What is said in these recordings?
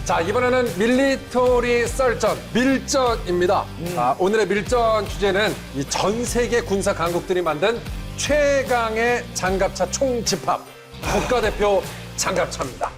자, 이번에는 밀리터리 썰전, 밀전입니다. 오늘의 밀전 주제는 이 전 세계 군사 강국들이 만든 최강의 장갑차 총집합, 국가대표 장갑차입니다.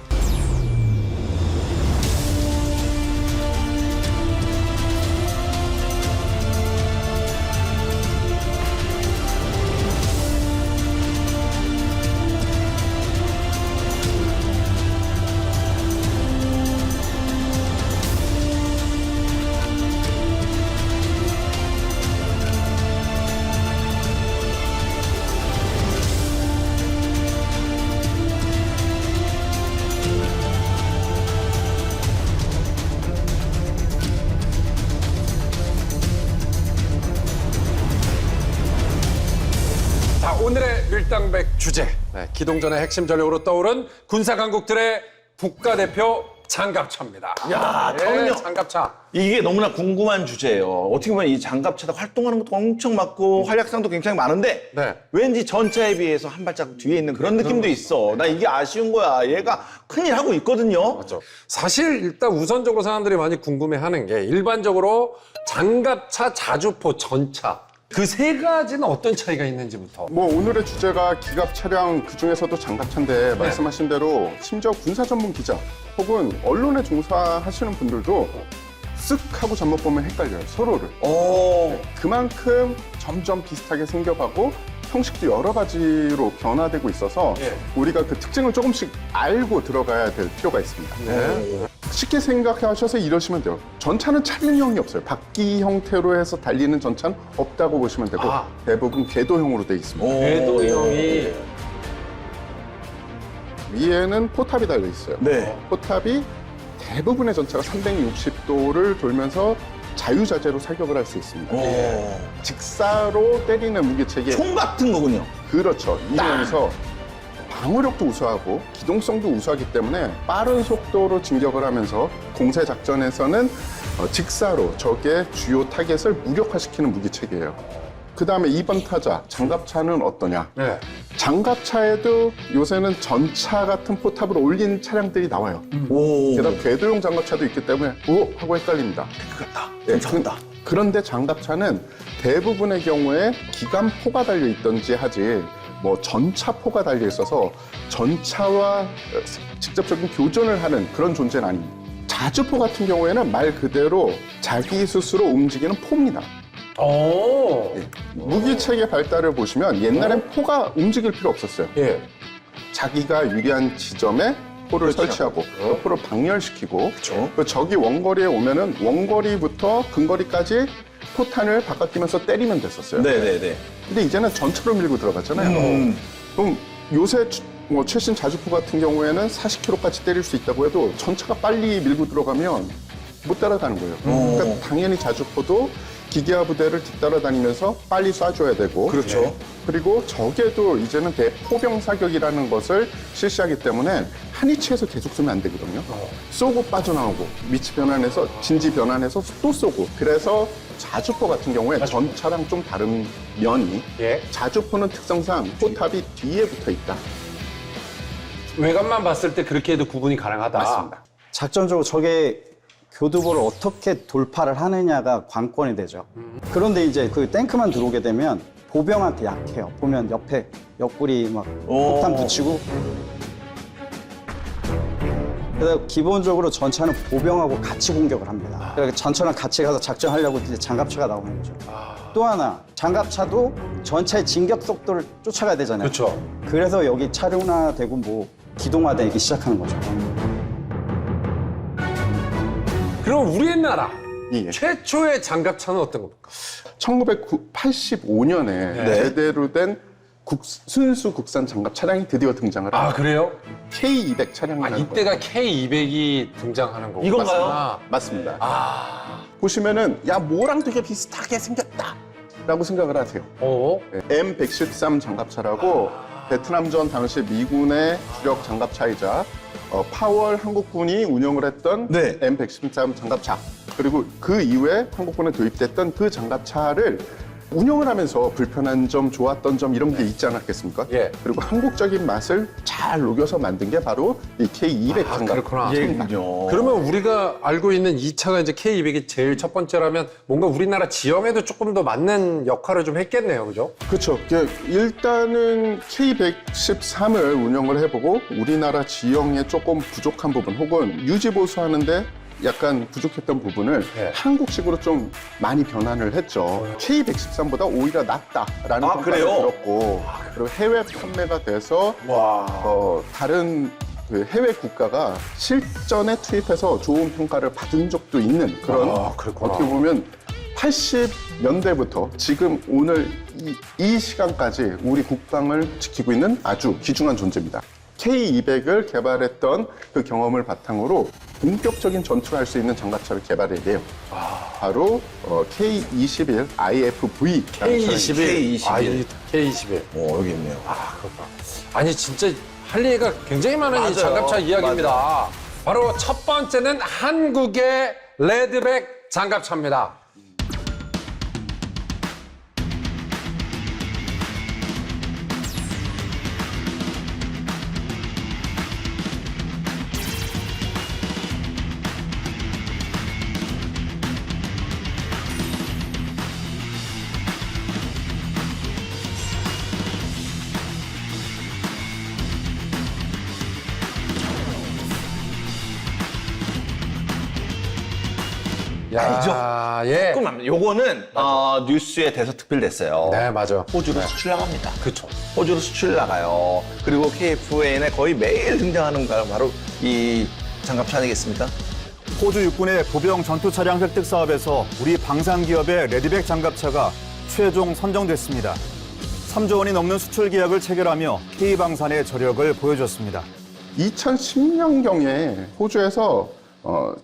오늘의 밀당백 주제, 기동전의 핵심 전력으로 떠오른 군사 강국들의 국가대표 장갑차입니다. 야, 저는요. 장갑차. 이게 너무나 궁금한 주제예요. 어떻게 보면 이 장갑차가 활동하는 것도 엄청 많고 활약상도 굉장히 많은데 왠지 전차에 비해서 한 발자국 뒤에 있는 그런 느낌도 있어. 나 이게 아쉬운 거야. 얘가 큰일 하고 있거든요. 맞죠. 사실 일단 우선적으로 사람들이 많이 궁금해하는 게 일반적으로 장갑차, 자주포, 전차 그 세 가지는 어떤 차이가 있는지부터. 뭐 오늘의 주제가 기갑 차량 그중에서도 장갑차인데 말씀하신 대로 심지어 군사 전문 기자 혹은 언론에 종사하시는 분들도 쓱 하고 잘못 보면 헷갈려요, 서로를. 그만큼 점점 비슷하게 생겨가고 형식도 여러 가지로 변화되고 있어서 우리가 그 특징을 조금씩 알고 들어가야 될 필요가 있습니다. 쉽게 생각하셔서 이러시면 돼요. 전차는 차륜형이 없어요. 바퀴 형태로 해서 달리는 전차는 없다고 보시면 되고 대부분 궤도형으로 되어 있습니다. 궤도형이 위에는 포탑이 달려 있어요. 네. 포탑이 대부분의 전차가 360도를 돌면서 자유자재로 사격을 할 수 있습니다. 직사로 때리는 무기체계. 총 같은 거군요. 그렇죠. 이러면서 방어력도 우수하고 기동성도 우수하기 때문에 빠른 속도로 진격을 하면서 공세 작전에서는 직사로 적의 주요 타겟을 무력화시키는 무기체계예요. 그 다음에 2번 타자, 장갑차는 어떠냐? 장갑차에도 요새는 전차 같은 포탑을 올린 차량들이 나와요. 게다가 궤도용 장갑차도 있기 때문에 하고 헷갈립니다. 그 같다. 예, 괜찮다. 그런데 장갑차는 대부분의 경우에 기관포가 달려 있던지 하지 뭐 전차포가 달려 있어서 전차와 직접적인 교전을 하는 그런 존재는 아닙니다. 자주포 같은 경우에는 말 그대로 자기 스스로 움직이는 포입니다. 무기체계 발달을 보시면 옛날엔 포가 움직일 필요 없었어요. 자기가 유리한 지점에 포를 설치하고 그 포를 방열시키고 그 적이 원거리에 오면은 원거리부터 근거리까지 포탄을 바꿔끼면서 때리면 됐었어요. 네네네. 근데 이제는 전차로 밀고 들어갔잖아요. 그럼 요새 뭐 최신 자주포 같은 경우에는 40km까지 때릴 수 있다고 해도 전차가 빨리 밀고 들어가면 못 따라가는 거예요. 그러니까 당연히 자주포도 기계화 부대를 뒤따라다니면서 빨리 쏴줘야 되고 그렇죠. 그리고 적에도 이제는 대포병 사격이라는 것을 실시하기 때문에 한 위치에서 계속 쏘면 안 되거든요. 쏘고 빠져나오고 위치 변환해서 진지 변환해서 또 쏘고 그래서 자주포 같은 경우에 전차랑 좀 다른 면이 자주포는 특성상 포탑이 뒤에 붙어 있다. 외관만 봤을 때 그렇게 해도 구분이 가능하다. 맞습니다. 작전적으로 적의 교두보를 어떻게 돌파를 하느냐가 관건이 되죠. 그런데 이제 그 탱크만 들어오게 되면 보병한테 약해요. 보면 옆에 옆구리 막 폭탄 붙이고. 그래서 기본적으로 전차는 보병하고 같이 공격을 합니다. 그래서 전차랑 같이 가서 작전하려고 이제 장갑차가 나오는 거죠. 또 하나, 장갑차도 전차의 진격 속도를 쫓아가야 되잖아요. 그렇죠. 그래서 여기 차륜화되고 뭐 기동화되기 시작하는 거죠. 그럼 우리나라 예. 최초의 장갑차는 어떤 겁니까? 1985년에 제대로 된 순수 국산 장갑 차량이 드디어 등장을 합니다. 그래요? K200 차량이라는 이때가 K200이 등장하는 거고. 이건가요? 맞습니다. 보시면은 야 뭐랑 되게 비슷하게 생겼다 라고 생각을 하세요. M113 장갑차라고 베트남전 당시 미군의 주력 장갑차이자 파월 한국군이 운영을 했던 M113 장갑차 그리고 그 이후에 한국군에 도입됐던 그 장갑차를 운영을 하면서 불편한 점, 좋았던 점 이런 게 있지 않았겠습니까? 예. 그리고 한국적인 맛을 잘 녹여서 만든 게 바로 이 K200 장갑. 그렇구나. 예, 그러면 우리가 알고 있는 이 차가 이제 K200이 제일 첫 번째라면 뭔가 우리나라 지형에도 조금 더 맞는 역할을 좀 했겠네요, 그죠? 그렇죠. 일단은 K113을 운영을 해보고 우리나라 지형에 조금 부족한 부분 혹은 유지보수하는데 약간 부족했던 부분을 네. 한국식으로 좀 많이 변환을 했죠. K113보다 오히려 낫다라는 평가를 그래요? 들었고 그리고 해외 판매가 돼서 다른 그 해외 국가가 실전에 투입해서 좋은 평가를 받은 적도 있는 그런 그렇구나. 어떻게 보면 80년대부터 지금 오늘 이 시간까지 우리 국방을 지키고 있는 아주 귀중한 존재입니다. K200을 개발했던 그 경험을 바탕으로 본격적인 전투를 할 수 있는 장갑차를 개발해내요. 바로 K21 IFV. K21. K21. K21. 여기 있네요. 그렇구나. 아니, 진짜 할 얘기가 굉장히 많은 이 맞아요. 장갑차 이야기입니다. 바로 첫 번째는 한국의 레드백 장갑차입니다. 야, 예. 조금 요거는 뉴스에 대서특필됐어요. 네, 맞아. 호주로 수출 나갑니다. 그쵸. 호주로 수출 나가요. 그리고 KFAN에 거의 매일 등장하는 거 바로 이 장갑차 아니겠습니까? 호주 육군의 보병 전투 차량 획득 사업에서 우리 방산 기업의 레드백 장갑차가 최종 선정됐습니다. 3조 원이 넘는 수출 계약을 체결하며 K방산의 저력을 보여줬습니다. 2010년경에 호주에서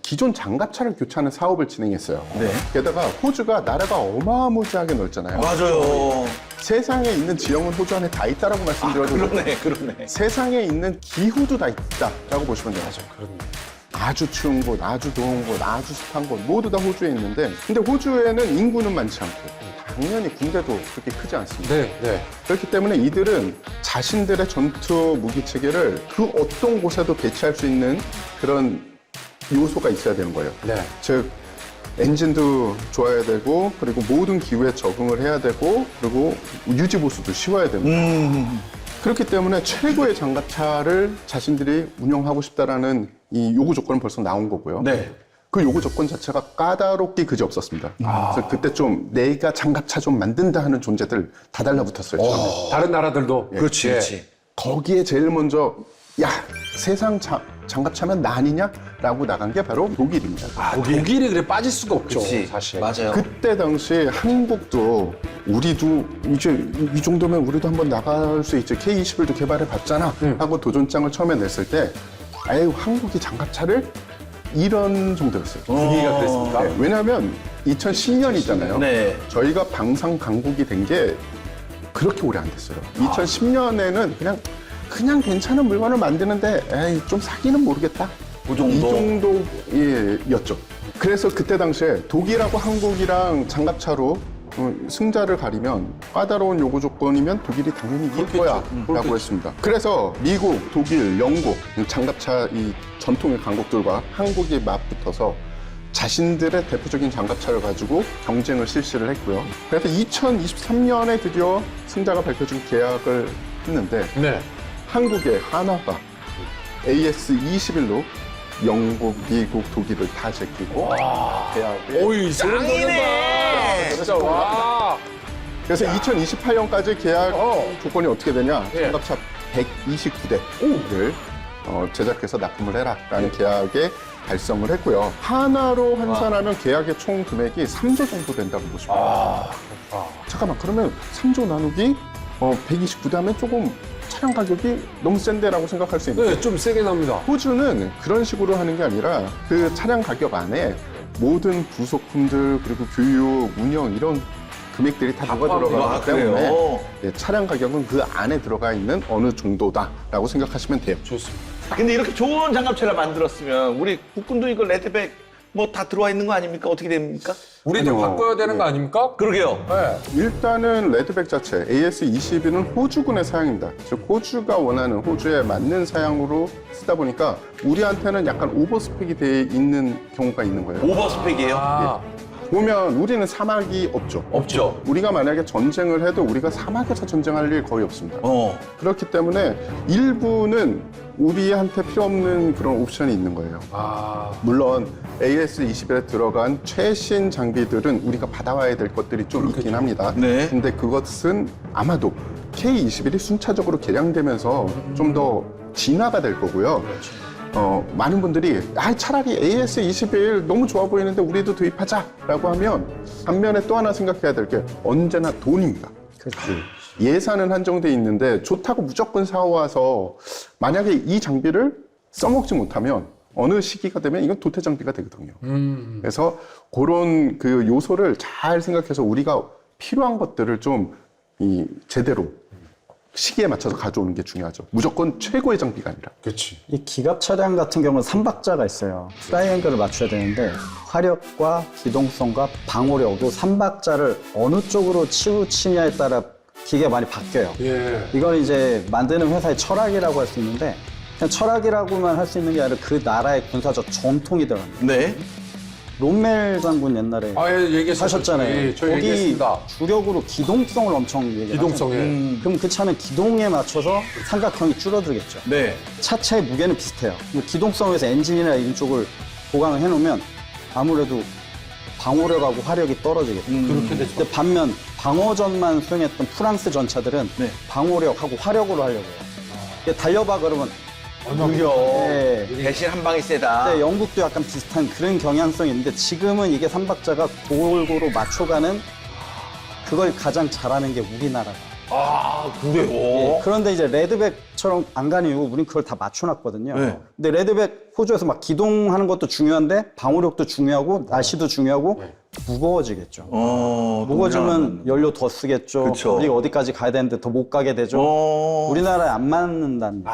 기존 장갑차를 교체하는 사업을 진행했어요. 네. 게다가 호주가 나라가 어마무지하게 넓잖아요. 맞아요. 세상에 있는 지형은 호주 안에 다 있다라고 말씀드려도 그러네. 세상에 있는 기후도 다 있다라고 보시면 돼요. 아주 추운 곳, 아주 더운 곳, 아주 습한 곳 모두 다 호주에 있는데 근데 호주에는 인구는 많지 않고 당연히 군대도 그렇게 크지 않습니다. 네, 네. 그렇기 때문에 이들은 자신들의 전투 무기 체계를 그 어떤 곳에도 배치할 수 있는 그런 요소가 있어야 되는 거예요. 네. 즉 엔진도 좋아야 되고 그리고 모든 기후에 적응을 해야 되고 그리고 유지 보수도 쉬워야 됩니다. 그렇기 때문에 최고의 장갑차를 자신들이 운영하고 싶다라는 이 요구 조건은 벌써 나온 거고요. 네. 그 요구 조건 자체가 까다롭기 그지 없었습니다. 그래서 그때 좀 내가 장갑차 좀 만든다 하는 존재들 다 달라붙었어요. 처음에. 다른 나라들도. 그렇지, 예. 그렇지. 거기에 제일 먼저 야 세상 장갑차면 나 아니냐라고 나간 게 바로 독일입니다. 독일이 그래 빠질 수가 없죠, 그렇지. 사실. 맞아요. 그때 당시 한국도 우리도 이제 이 정도면 우리도 한번 나갈 수 있지 K21도 개발해 봤잖아 하고 도전장을 처음에 냈을 때 아유 한국이 장갑차를 이런 정도였어요. 분위기가 그랬습니까? 네, 왜냐하면 2010년이잖아요. 네. 저희가 방산 강국이 된 게 그렇게 오래 안 됐어요. 2010년에는 그냥 괜찮은 물건을 만드는데 에이 좀 사기는 모르겠다. 그 정도. 이 정도였죠. 그래서 그때 당시에 독일하고 한국이랑 장갑차로 승자를 가리면 까다로운 요구 조건이면 독일이 당연히 이길 거야 라고 했습니다. 그래서 미국, 독일, 영국 장갑차 이 전통의 강국들과 한국이 맞붙어서 자신들의 대표적인 장갑차를 가지고 경쟁을 실시를 했고요. 그래서 2023년에 드디어 승자가 밝혀진 계약을 했는데 네. 한국의 하나가 AS21로 영국, 미국, 독일을 다 제끼고 계약에 오이, 소름 돋는다. 진짜, 와. 그래서 2028년까지 계약 조건이 어떻게 되냐? 예. 장갑차 129대를 제작해서 납품을 해라라는 계약에 달성을 했고요. 하나로 환산하면 계약의 총 금액이 3조 정도 된다고 보시면 돼요. 잠깐만, 그러면 3조 나누기 129대 하면 조금 차량 가격이 너무 센데라고 생각할 수 있는데 네, 좀 세게 납니다. 호주는 그런 식으로 하는 게 아니라 그 차량 가격 안에 모든 부속품들 그리고 교육, 운영 이런 금액들이 다 녹아 들어가기 때문에 그래요? 예, 차량 가격은 그 안에 들어가 있는 어느 정도다라고 생각하시면 돼요. 좋습니다. 근데 이렇게 좋은 장갑차를 만들었으면 우리 국군도 이거 레드백 뭐 다 들어와 있는 거 아닙니까? 어떻게 됩니까? 우리도 아니요. 바꿔야 되는 거 아닙니까? 그러게요. 네. 일단은 레드백 자체 AS21은 호주군의 사양입니다. 즉 호주가 원하는 호주에 맞는 사양으로 쓰다 보니까 우리한테는 약간 오버스펙이 돼 있는 경우가 있는 거예요. 오버스펙이에요? 아, 보면 우리는 사막이 없죠. 없죠. 우리가 만약에 전쟁을 해도 우리가 사막에서 전쟁할 일 거의 없습니다. 그렇기 때문에 일부는 우리한테 필요 없는 그런 옵션이 있는 거예요. 물론 AS21에 들어간 최신 장비들은 우리가 받아와야 될 것들이 좀 있긴 합니다. 네. 근데 그것은 아마도 K21이 순차적으로 개량되면서 좀 더 진화가 될 거고요. 많은 분들이 차라리 AS21 너무 좋아 보이는데 우리도 도입하자라고 하면 반면에 또 하나 생각해야 될 게 언제나 돈입니다. 그렇지. 예산은 한정돼 있는데 좋다고 무조건 사와서 만약에 이 장비를 써먹지 못하면 어느 시기가 되면 이건 도태 장비가 되거든요. 그래서 그런 그 요소를 잘 생각해서 우리가 필요한 것들을 좀 제대로 시기에 맞춰서 가져오는 게 중요하죠. 무조건 최고의 장비가 아니라. 그렇지. 이 기갑 차량 같은 경우는 3박자가 있어요. 트라이앵글을 맞춰야 되는데 화력과 기동성과 방호력도 3박자를 어느 쪽으로 치우치냐에 따라 기계가 많이 바뀌어요. 예. 이건 이제 만드는 회사의 철학이라고 할 수 있는데 그냥 철학이라고만 할 수 있는 게 아니라 그 나라의 군사적 전통이 들어갑니다. 네. 롬멜 장군 옛날에 얘기하셨잖아요. 하셨잖아요. 예, 저희 거기 얘기했습니다. 주력으로 기동성을 엄청 얘기하죠. 기동성에. 그럼 그 차는 기동에 맞춰서 삼각형이 줄어들겠죠. 네. 차체의 무게는 비슷해요. 기동성에서 엔진이나 이런 쪽을 보강을 해놓으면 아무래도 방호력하고 화력이 떨어지겠죠. 그렇게 되죠. 근데 반면 방어전만 수행했던 프랑스 전차들은 네. 방호력하고 화력으로 하려고 해요. 이게 달려봐 그러면 느려. 네. 대신 한 방이 세다. 네, 영국도 약간 비슷한 그런 경향성이 있는데 지금은 이게 삼박자가 골고루 맞춰가는 그걸 가장 잘하는 게 우리나라다. 그래요? 예, 그런데 이제 레드백처럼 안 가는 이유고 우린 그걸 다 맞춰놨거든요. 네. 근데 레드백 호주에서 막 기동하는 것도 중요한데 방호력도 중요하고 날씨도 중요하고 무거워지겠죠. 무거워지면 연료 더 쓰겠죠. 그쵸. 우리가 어디까지 가야 되는데 더 못 가게 되죠. 우리나라에 안 맞는다는.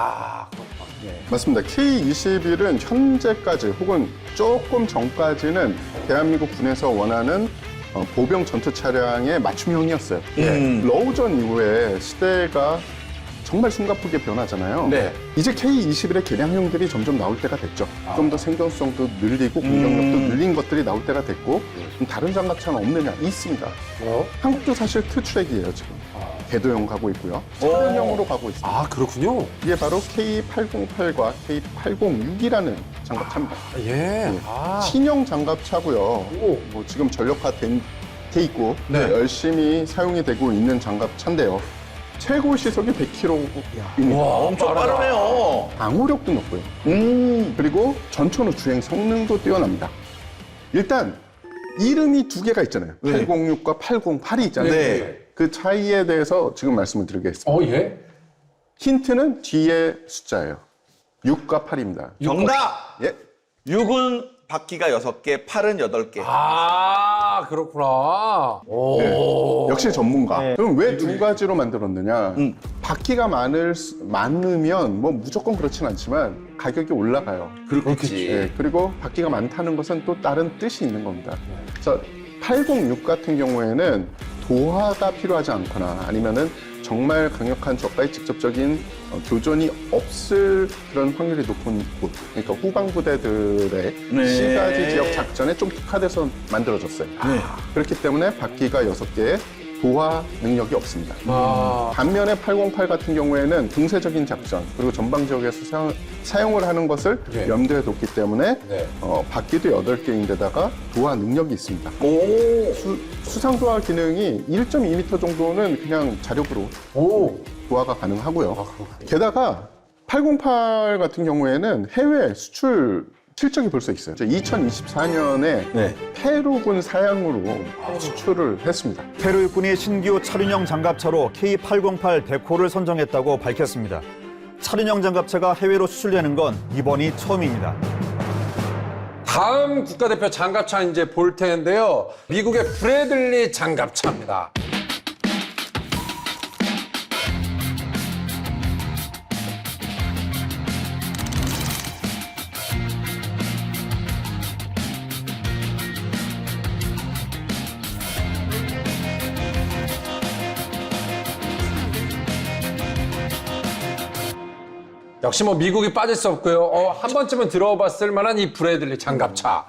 맞습니다. K21은 현재까지 혹은 조금 전까지는 대한민국 군에서 원하는 보병 전투 차량의 맞춤형이었어요. 러우전 이후에 시대가 정말 숨가쁘게 변하잖아요. 네. 이제 K21의 개량형들이 점점 나올 때가 됐죠. 좀 더 생존성도 늘리고 공격력도 늘린 것들이 나올 때가 됐고 다른 장갑차는 없느냐? 있습니다. 한국도 사실 투트랙이에요 지금. 궤도형 가고 있고요. 차량형으로 가고 있습니다. 아, 그렇군요. 이게 바로 K808과 K806이라는 장갑차입니다. 예. 신형 장갑차고요. 뭐 지금 전력화 돼 있고 네. 열심히 사용이 되고 있는 장갑차인데요. 최고 시속이 100km입니다. 엄청 빠르네요. 방호력도 높고요. 그리고 전천후 주행 성능도 뛰어납니다. 일단 이름이 두 개가 있잖아요. 806과 808이 있잖아요. 네. 그 차이에 대해서 지금 말씀을 드리겠습니다. 예. 힌트는 뒤에 숫자예요. 6과 8입니다. 정답! 예. 6은 바퀴가 6개, 8은 8개. 그렇구나. 오. 역시 전문가. 네. 그럼 왜 두 가지로 만들었느냐? 바퀴가 많으면 뭐 무조건 그렇진 않지만 가격이 올라가요. 그렇겠지. 예, 그리고 바퀴가 많다는 것은 또 다른 뜻이 있는 겁니다. 그래서 806 같은 경우에는 도하가 필요하지 않거나 아니면은 정말 강력한 적과의 직접적인 교전이 없을 그런 확률이 높은 곳. 그러니까 후방부대들의 네. 시가지 지역 작전에 좀 특화돼서 만들어졌어요. 그렇기 때문에 바퀴가 6개의 도하 능력이 없습니다. 반면에 808 같은 경우에는 등세적인 작전 그리고 전방 지역에서 사용을 하는 것을 네. 염두에 뒀기 때문에 네. 바퀴도 8개인데다가 도하 능력이 있습니다. 수상도하 기능이 1.2m 정도는 그냥 자력으로 도하가 가능하고요. 게다가 808 같은 경우에는 해외 수출 실적이 벌써 있어요. 2024년에 네. 페루군 사양으로 수출을 했습니다. 페루 일꾼이 신규 차륜형 장갑차로 K808 데코를 선정했다고 밝혔습니다. 차륜형 장갑차가 해외로 수출되는 건 이번이 처음입니다. 다음 국가대표 장갑차 이제 볼 텐데요. 미국의 브래들리 장갑차입니다. 역시 뭐 미국이 빠질 수 없고요. 한 번쯤은 들어봤을 만한 이 브래들리 장갑차.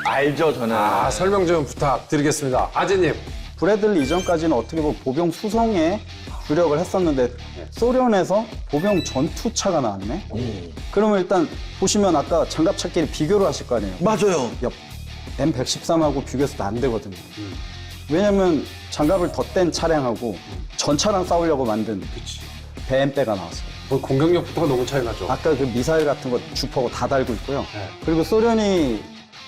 알죠, 저는. 설명 좀 부탁드리겠습니다. 아재님. 브래들리 이전까지는 어떻게 보면 보병 수송에 주력을 했었는데 소련에서 보병 전투차가 나왔네. 그러면 일단 보시면 아까 장갑차끼리 비교를 하실 거 아니에요. 맞아요. 옆 M113하고 비교해서도 안 되거든요. 왜냐면 장갑을 덧댄 차량하고 전차랑 싸우려고 만든 BMP가 나왔어요. 뭐 공격력부터가 너무 차이 나죠. 아까 그 미사일 같은 거 주포고 다 달고 있고요. 네. 그리고 소련이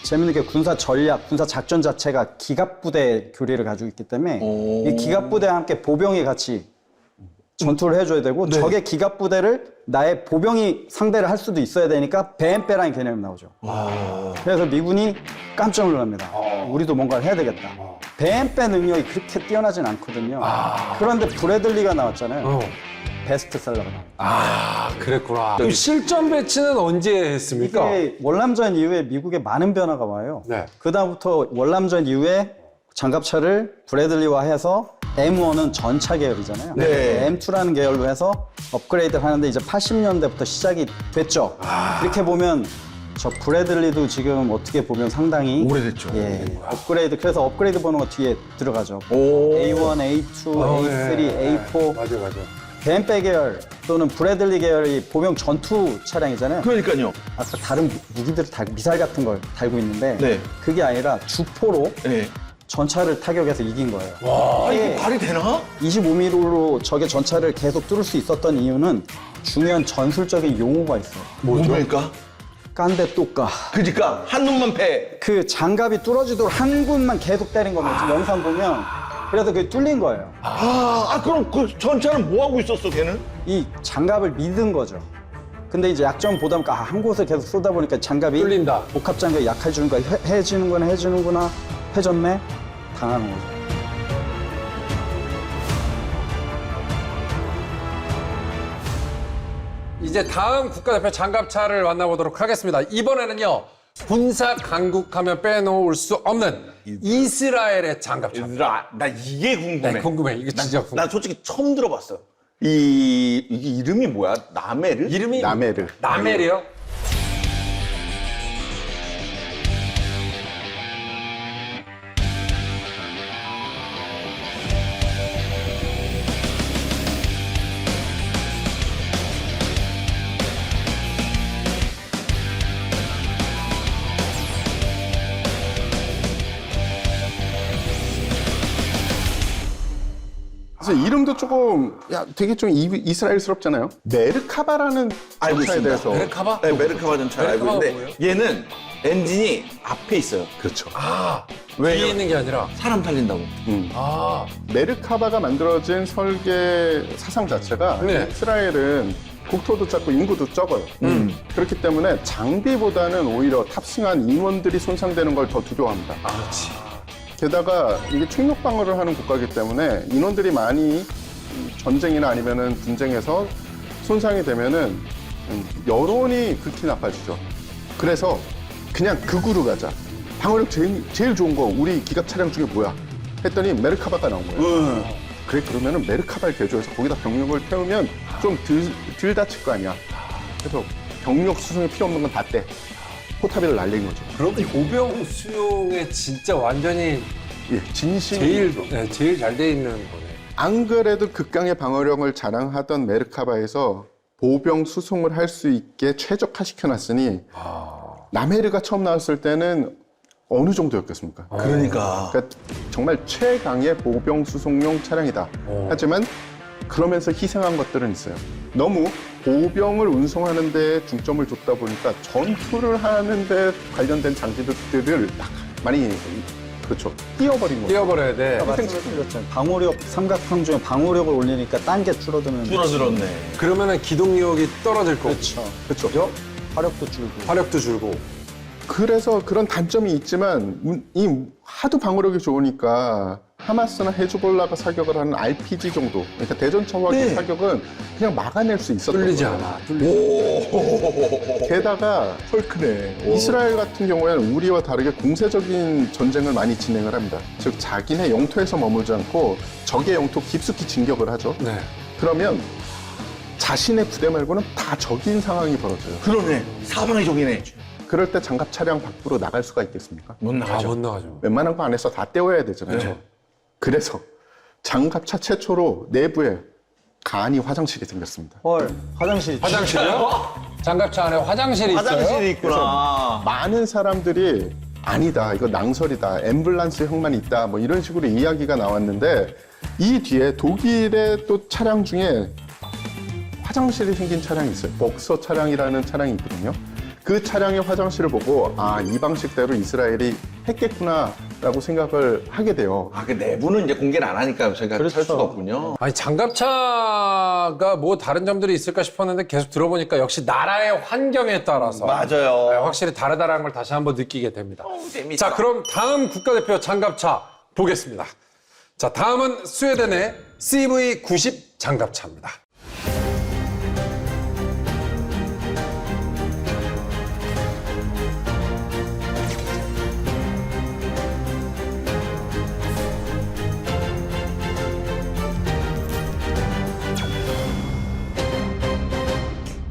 재밌는 게 군사 전략, 군사 작전 자체가 기갑부대 교리를 가지고 있기 때문에 이 기갑부대와 함께 보병이 같이 전투를 해줘야 되고 적의 기갑부대를 나의 보병이 상대를 할 수도 있어야 되니까 배엠빼라는 개념이 나오죠. 그래서 미군이 깜짝 놀랍니다. 우리도 뭔가를 해야 되겠다. 배엠빼 능력이 그렇게 뛰어나진 않거든요. 그런데 브래들리가 나왔잖아요. 베스트셀러가 나옵니다. 그랬구나. 그럼 실전 배치는 언제 했습니까? 이게 월남전 이후에 미국에 많은 변화가 와요. 네. 그다음부터 월남전 이후에 장갑차를 브래들리화 해서 M1은 전차 계열이잖아요. 네. M2라는 계열로 해서 업그레이드를 하는데 이제 80년대부터 시작이 됐죠. 이렇게 보면 저 브래들리도 지금 어떻게 보면 상당히 오래됐죠. 예, 업그레이드. 그래서 업그레이드 번호가 뒤에 들어가죠. 오. A1, A2, A3, A4. 맞아요. 벤페 계열 또는 브래들리 계열이 보병 전투 차량이잖아요. 그러니까요. 아까 다른 무기들을 미사일 같은 걸 달고 있는데 네. 그게 아니라 주포로 네. 전차를 타격해서 이긴 거예요. 아, 이게 이거 말이 되나? 25mm로 적의 전차를 계속 뚫을 수 있었던 이유는 중요한 전술적인 용어가 있어요. 뭡니까? 깐데 또까. 그니까 한 놈만 패. 그 장갑이 뚫어지도록 한 군만 계속 때린 겁니다. 지금 영상 보면 그래서 그게 뚫린 거예요. 그럼 그 전차는 뭐 하고 있었어, 걔는? 이 장갑을 믿은 거죠. 근데 이제 약점 보다 보니까 한 곳을 계속 쏘다 보니까 장갑이 뚫린다. 복합 장갑이 약해지는 거야. 해지는구나. 해졌네. 당하는 거죠. 이제 다음 국가대표 장갑차를 만나보도록 하겠습니다. 이번에는요. 군사 강국하면 빼놓을 수 없는 이스라엘의 장갑차. 나 이게 궁금해. 네, 궁금해. 이게 진짜 궁금해. 나 솔직히 처음 들어봤어. 이게 이름이 뭐야? 나메르? 이름이 나메르. 나멜이요? 그래서 이름도 조금 되게 좀 이스라엘스럽잖아요. 메르카바라는 알고 전차에 있습니다. 대해서 메르카바? 네, 메르카바 전차 알고 메르카바가 있는데 얘는 엔진이 앞에 있어요. 그렇죠. 뒤에 있는 게 아니라. 사람 살린다고. 메르카바가 만들어진 설계 사상 자체가 네. 이스라엘은 국토도 작고 인구도 적어요. 그렇기 때문에 장비보다는 오히려 탑승한 인원들이 손상되는 걸 더 두려워합니다. 그렇지. 게다가 이게 총력 방어를 하는 국가이기 때문에 인원들이 많이 전쟁이나 아니면은 분쟁에서 손상이 되면은 여론이 극히 나빠지죠. 그래서 그냥 극으로 가자. 방어력 제일 좋은 거 우리 기갑 차량 중에 뭐야? 했더니 메르카바가 나온 거예요. 그래 그러면은 메르카바를 개조해서 거기다 병력을 태우면 좀 덜 다칠 거 아니야. 그래서 병력 수송에 필요 없는 건 다 떼. 포탑을 날린 거죠. 그럼 보병 수용에 진짜 완전히 예, 진심. 제일 잘 돼 있는 거네. 안 그래도 극강의 방어력을 자랑하던 메르카바에서 보병 수송을 할 수 있게 최적화시켜놨으니 나메르가 처음 나왔을 때는 어느 정도였겠습니까? 그러니까. 그러니까 정말 최강의 보병 수송용 차량이다. 하지만 그러면서 희생한 것들은 있어요. 너무 보병을 운송하는 데 중점을 뒀다 보니까 전투를 하는 데 관련된 장비들을 많이 그렇죠. 띄워버린 거죠. 뛰어버려야 돼. 말씀드렸죠. 방어력, 삼각형 중에 방어력을 올리니까 딴 게 줄어드는. 줄어들었네. 그러면은 기동력이 떨어질 거고. 그렇죠. 그렇죠. 화력도 줄고. 화력도 줄고. 그래서 그런 단점이 있지만 이 하도 방어력이 좋으니까 하마스나 헤즈볼라가 사격을 하는 RPG 정도, 그러니까 대전차와의 사격은 그냥 막아낼 수 있었던 뚫리지 거예요. 않아. 게다가 헐크네. 이스라엘 같은 경우에는 우리와 다르게 공세적인 전쟁을 많이 진행을 합니다. 즉 자기네 영토에서 머물지 않고 적의 영토 깊숙이 진격을 하죠. 네. 그러면 자신의 부대 말고는 다 적인 상황이 벌어져요. 그러네. 사방이 적이네. 그럴 때 장갑 차량 밖으로 나갈 수가 있겠습니까? 못 나가죠. 못 나가죠. 웬만한 거 안에서 다 떼워야 되잖아요. 그래서 장갑차 최초로 내부에 간이 화장실이 생겼습니다. 헐, 화장실 있죠. 화장실이요? 장갑차 안에 화장실이 있어요? 화장실이 있구나. 많은 사람들이 아니다, 이거 낭설이다, 앰뷸런스형만 있다, 뭐 이런 식으로 이야기가 나왔는데 이 뒤에 독일의 또 차량 중에 화장실이 생긴 차량이 있어요. 복서 차량이라는 차량이 있거든요. 그 차량의 화장실을 보고 아, 이 방식대로 이스라엘이 했겠구나라고 생각을 하게 돼요. 아, 그 내부는 이제 공개를 안 하니까 저희가 그렇죠. 할 수가 없군요. 아니 장갑차가 뭐 다른 점들이 있을까 싶었는데 계속 들어보니까 역시 나라의 환경에 따라서 맞아요. 네, 확실히 다르다라는 걸 다시 한번 느끼게 됩니다. 재밌다. 자, 그럼 다음 국가대표 장갑차 보겠습니다. 자, 다음은 스웨덴의 CV90 장갑차입니다.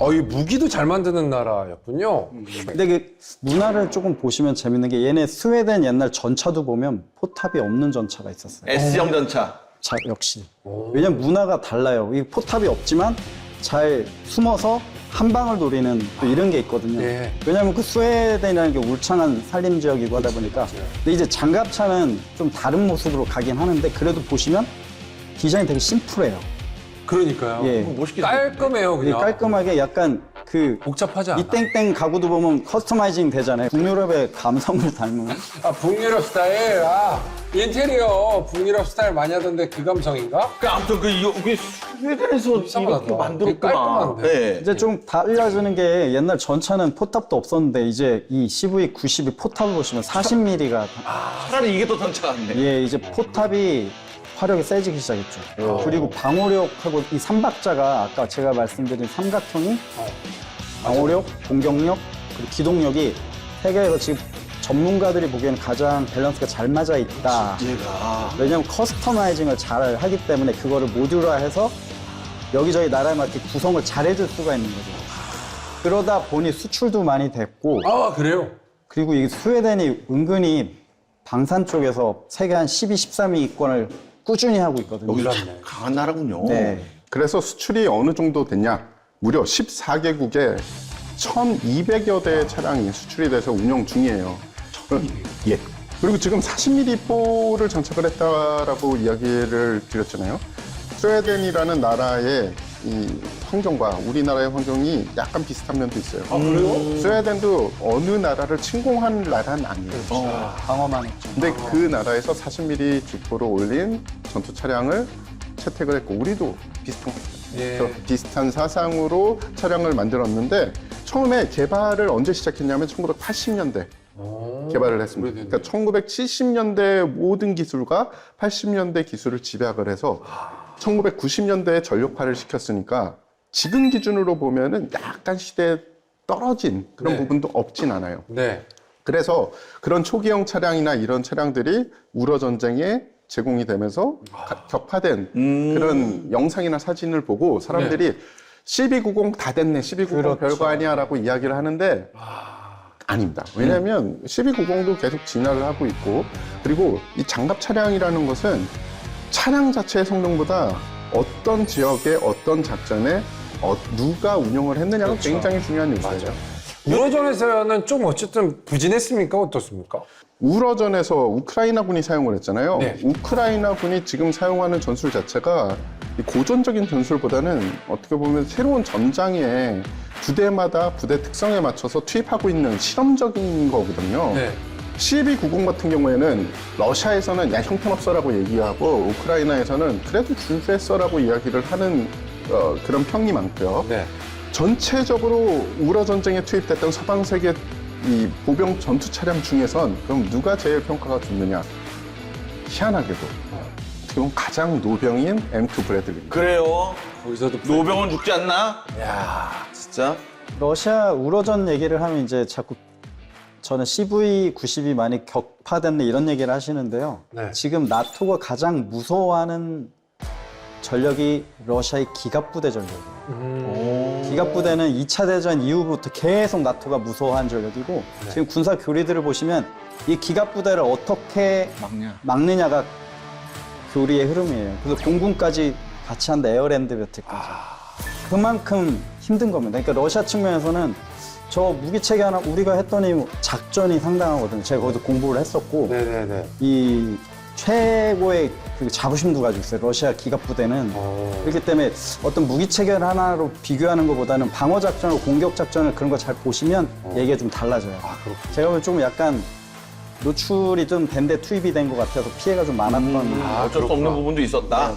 이 무기도 잘 만드는 나라였군요. 근데 그 문화를 조금 보시면 재밌는 게 얘네 스웨덴 옛날 전차도 보면 포탑이 없는 전차가 있었어요. S형 전차. 자, 역시. 왜냐면 문화가 달라요. 이 포탑이 없지만 잘 숨어서 한 방을 노리는 또 이런 게 있거든요. 네. 왜냐면 그 스웨덴이라는 게 울창한 산림 지역이고 하다 보니까. 근데 이제 장갑차는 좀 다른 모습으로 가긴 하는데 그래도 보시면 디자인이 되게 심플해요. 그러니까요. 예. 멋있게 깔끔해요, 이게 그냥. 깔끔하게 약간 그 복잡하지 않아. 이 땡땡 가구도 보면 커스터마이징 되잖아요. 북유럽의 감성을 닮은. 아, 북유럽 스타일. 아, 인테리어 북유럽 스타일 많이 하던데 그 감성인가? 그 아무튼 이게 스웨덴에서 이상하다. 이렇게 만들었구나. 되게 깔끔한데. 네. 이제 좀 달라지는 게 옛날 전차는 포탑도 없었는데 이제 이 CV90이 포탑을 보시면 40mm가 차라리 이게 더 전차 같네. 예, 이제 포탑이 화력이 세지기 시작했죠. 그리고 방어력하고 이 삼박자가 아까 제가 말씀드린 삼각형이 방어력, 공격력, 그리고 기동력이 세계에서 지금 전문가들이 보기에는 가장 밸런스가 잘 맞아 있다. 얘가 왜냐면 커스터마이징을 잘 하기 때문에 그거를 모듈화해서 여기저기 나라에 맞게 구성을 잘 해줄 수가 있는 거죠. 그러다 보니 수출도 많이 됐고 아, 그래요? 그리고 이 스웨덴이 은근히 방산 쪽에서 세계 한 12, 13위권을 꾸준히 하고 있거든요. 여기서 참 강한 나라군요. 네. 그래서 수출이 어느 정도 됐냐? 무려 14개국에 1,200여 대의 차량이 수출이 돼서 운영 중이에요. 예. 그리고 지금 40mm포를 장착을 했다라고 이야기를 드렸잖아요. 스웨덴이라는 나라의 이 환경과 우리나라의 환경이 약간 비슷한 면도 있어요. 아, 그래요? 스웨덴도 어느 나라를 침공한 나라는 아니에요. 방어만 했죠. 근데 그 나라에서 40mm 주포로 올린 전투 차량을 채택을 했고 우리도 비슷한 것 같아요. 예. 그래서 비슷한 사상으로 차량을 만들었는데 처음에 개발을 언제 시작했냐면 1980년대 개발을 했습니다. 그러니까 1970년대 모든 기술과 80년대 기술을 집약을 해서 1990년대에 전력화를 시켰으니까 지금 기준으로 보면은 약간 시대에 떨어진 그런 네. 부분도 없진 않아요. 네. 그래서 그런 초기형 차량이나 이런 차량들이 우러 전쟁에 제공이 되면서 격파된 그런 영상이나 사진을 보고 사람들이 CV90 다 됐네, CV90 그렇죠. 별거 아니야라고 이야기를 하는데 아닙니다. 왜냐하면 CV90도 계속 진화를 하고 있고 그리고 이 장갑 차량이라는 것은 차량 자체의 성능보다 어떤 지역의 어떤 작전에 누가 운영을 했느냐가 그렇죠. 굉장히 중요한 요소죠. 유로전에서는 좀 어쨌든 부진했습니까? 어떻습니까? 우러전에서 우크라이나군이 사용을 했잖아요. 네. 우크라이나군이 지금 사용하는 전술 자체가 이 고전적인 전술보다는 어떻게 보면 새로운 전장에 부대마다 부대 특성에 맞춰서 투입하고 있는 실험적인 거거든요. 네. CV90 같은 경우에는 러시아에서는 야 형편없어라고 얘기하고 우크라이나에서는 그래도 준수했어라고 이야기를 하는 그런 평이 많고요. 네. 전체적으로 우러 전쟁에 투입됐던 서방 세계 이 보병 전투 차량 중에선 그럼 누가 제일 평가가 좋느냐? 희한하게도 어떻게 보면 가장 노병인 M2 브래들리. 그래요? 거기서도 노병은 죽지 않나? 야 진짜. 러시아 우러전 얘기를 하면 이제 자꾸 저는 CV90이 많이 격파됐네 이런 얘기를 하시는데요. 네. 지금 나토가 가장 무서워하는 전력이 러시아의 기갑부대 전력이에요. 기갑부대는 2차 대전 이후부터 계속 나토가 무서워한 전력이고 지금 군사 교리들을 보시면 이 기갑부대를 어떻게 막느냐가 교리의 흐름이에요. 그래서 공군까지 같이 한다, 에어랜드 배틀까지. 그만큼 힘든 겁니다. 그러니까 러시아 측면에서는 저 무기 체계 하나 우리가 했더니 작전이 상당하거든요. 제가 거기서 공부를 했었고 네네네. 이 최고의 그 자부심도 가지고 있어요. 러시아 기갑부대는. 그렇기 때문에 어떤 무기 체계를 하나로 비교하는 것보다는 방어 작전과 공격 작전을 그런 거 잘 보시면 얘기가 좀 달라져요. 제가 보면 좀 약간 노출이 좀 밴드에 투입이 된 것 같아서 피해가 좀 많았던. 어쩔 수 없는 부분도 있었다.